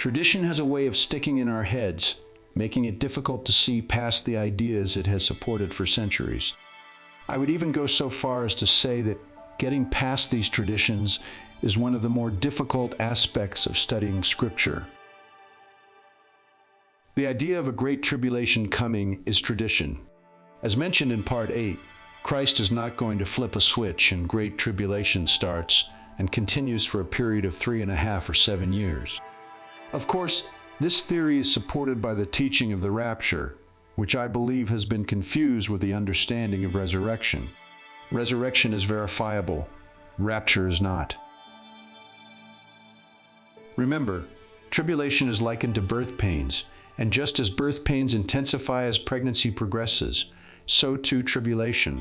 Tradition has a way of sticking in our heads, making it difficult to see past the ideas it has supported for centuries. I would even go so far as to say that getting past these traditions is one of the more difficult aspects of studying Scripture. The idea of a great tribulation coming is tradition. As mentioned in Part 8, Christ is not going to flip a switch and great tribulation starts and continues for a period of 3.5 or 7 years. Of course, this theory is supported by the teaching of the rapture, which I believe has been confused with the understanding of resurrection. Resurrection is verifiable, rapture is not. Remember, tribulation is likened to birth pains, and just as birth pains intensify as pregnancy progresses, so too tribulation.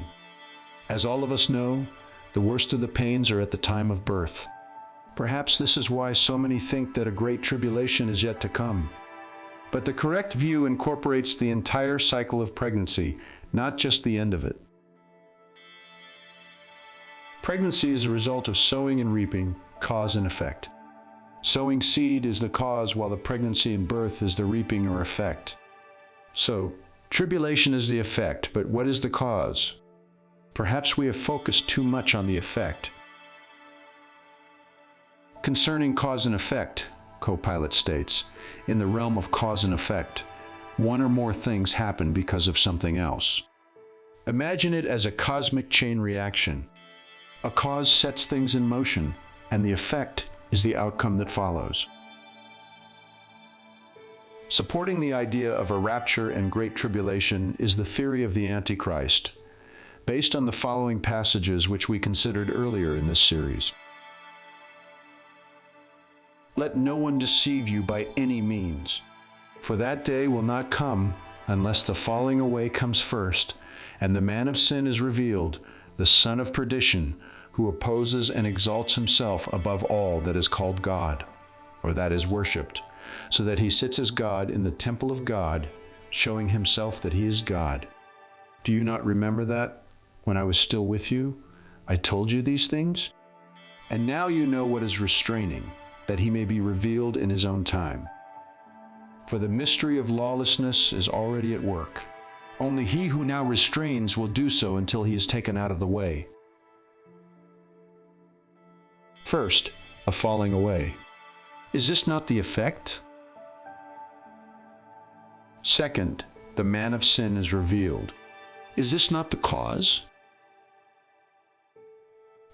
As all of us know, the worst of the pains are at the time of birth. Perhaps this is why so many think that a great tribulation is yet to come. But the correct view incorporates the entire cycle of pregnancy, not just the end of it. Pregnancy is a result of sowing and reaping, cause and effect. Sowing seed is the cause, while the pregnancy and birth is the reaping or effect. So, tribulation is the effect, but what is the cause? Perhaps we have focused too much on the effect. Concerning cause and effect, co-pilot states, in the realm of cause and effect, one or more things happen because of something else. Imagine it as a cosmic chain reaction. A cause sets things in motion, and the effect is the outcome that follows. Supporting the idea of a rapture and great tribulation is the theory of the Antichrist, based on the following passages which we considered earlier in this series. Let no one deceive you by any means, for that day will not come unless the falling away comes first, and the man of sin is revealed, the son of perdition, who opposes and exalts himself above all that is called God, or that is worshipped, so that he sits as God in the temple of God, showing himself that he is God. Do you not remember that, when I was still with you, I told you these things? And now you know what is restraining, that he may be revealed in his own time. For the mystery of lawlessness is already at work. Only he who now restrains will do so until he is taken out of the way. First, a falling away. Is this not the effect? Second, the man of sin is revealed. Is this not the cause?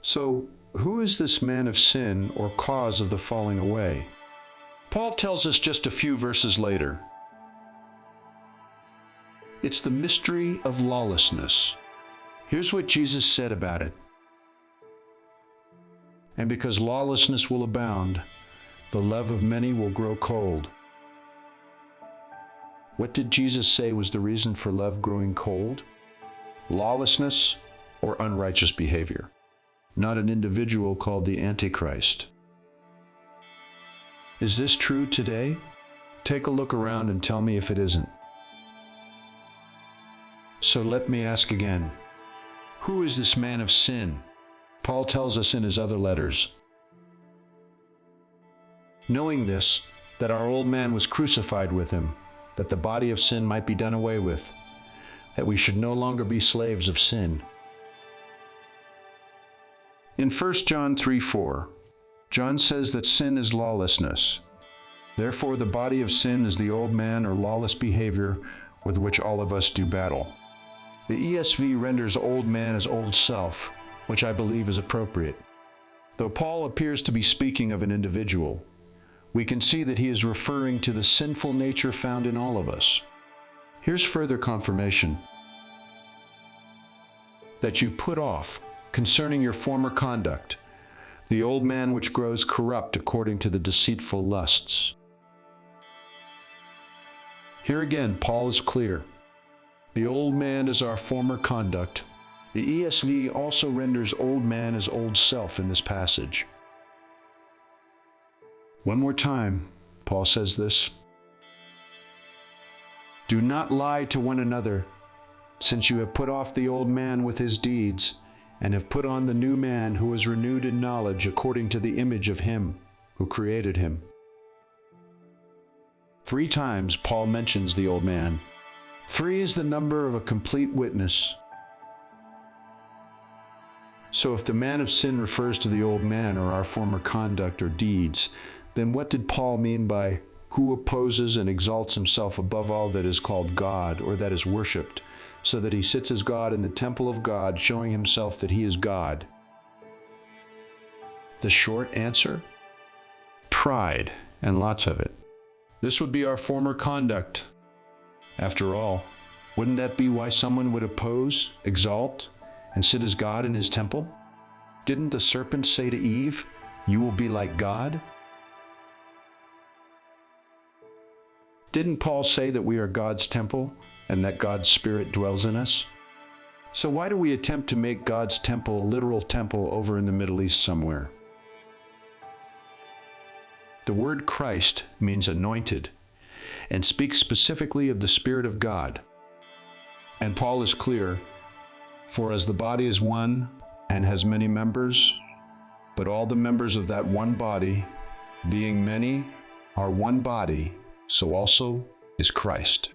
So, who is this man of sin or cause of the falling away? Paul tells us just a few verses later. It's the mystery of lawlessness. Here's what Jesus said about it. And because lawlessness will abound, the love of many will grow cold. What did Jesus say was the reason for love growing cold? Lawlessness or unrighteous behavior, not an individual called the Antichrist. Is this true today? Take a look around and tell me if it isn't. So let me ask again, who is this man of sin? Paul tells us in his other letters. Knowing this, that our old man was crucified with him, that the body of sin might be done away with, that we should no longer be slaves of sin. In 1 John 3:4, John says that sin is lawlessness. Therefore, the body of sin is the old man or lawless behavior with which all of us do battle. The ESV renders old man as old self, which I believe is appropriate. Though Paul appears to be speaking of an individual, we can see that he is referring to the sinful nature found in all of us. Here's further confirmation that you put off, concerning your former conduct, the old man which grows corrupt according to the deceitful lusts. Here again, Paul is clear. The old man is our former conduct. The ESV also renders old man as old self in this passage. One more time, Paul says this. Do not lie to one another, since you have put off the old man with his deeds, and have put on the new man who is renewed in knowledge according to the image of him who created him. 3 times Paul mentions the old man. 3 is the number of a complete witness. So if the man of sin refers to the old man or our former conduct or deeds, then what did Paul mean by who opposes and exalts himself above all that is called God or that is worshipped, so that he sits as God in the temple of God, showing himself that he is God? The short answer? Pride, and lots of it. This would be our former conduct. After all, wouldn't that be why someone would oppose, exalt, and sit as God in his temple? Didn't the serpent say to Eve, "You will be like God"? Didn't Paul say that we are God's temple and that God's Spirit dwells in us? So why do we attempt to make God's temple a literal temple over in the Middle East somewhere? The word Christ means anointed and speaks specifically of the Spirit of God. And Paul is clear, "For as the body is one and has many members, but all the members of that one body, being many, are one body, so also is Christ."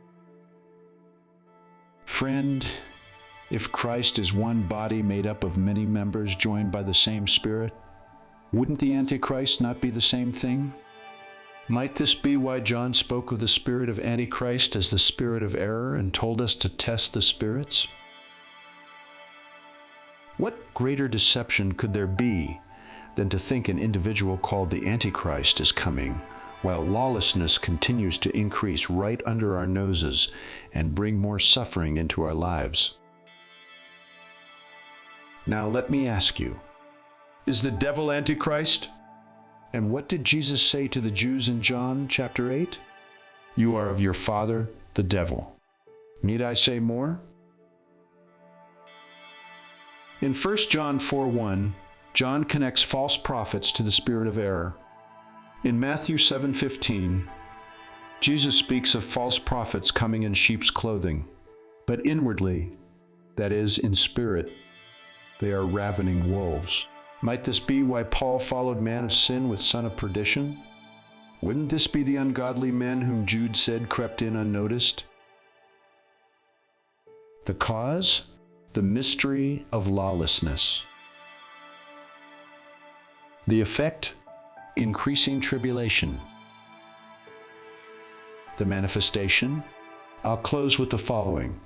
Friend, if Christ is one body made up of many members joined by the same Spirit, wouldn't the Antichrist not be the same thing? Might this be why John spoke of the spirit of Antichrist as the spirit of error and told us to test the spirits? What greater deception could there be than to think an individual called the Antichrist is coming, while lawlessness continues to increase right under our noses and bring more suffering into our lives? Now let me ask you, is the devil Antichrist? And what did Jesus say to the Jews in John chapter 8? "You are of your father, the devil." Need I say more? In 1 John 4:1, John connects false prophets to the spirit of error. In Matthew 7:15, Jesus speaks of false prophets coming in sheep's clothing, but inwardly, that is, in spirit, they are ravening wolves. Might this be why Paul followed man of sin with son of perdition? Wouldn't this be the ungodly men whom Jude said crept in unnoticed? The cause? The mystery of lawlessness. The effect? Increasing tribulation. The manifestation? I'll close with the following.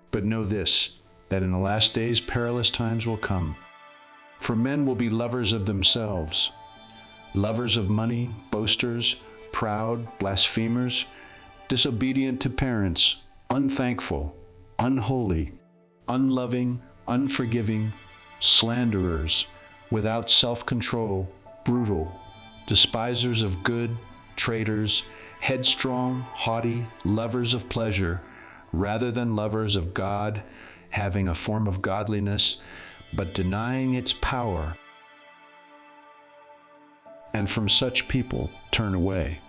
But know this, that in the last days perilous times will come. For men will be lovers of themselves, lovers of money, boasters, proud, blasphemers, disobedient to parents, unthankful, unholy, unloving, unforgiving, slanderers, without self-control, brutal, despisers of good, traitors, headstrong, haughty, lovers of pleasure, rather than lovers of God, having a form of godliness, but denying its power. And from such people turn away.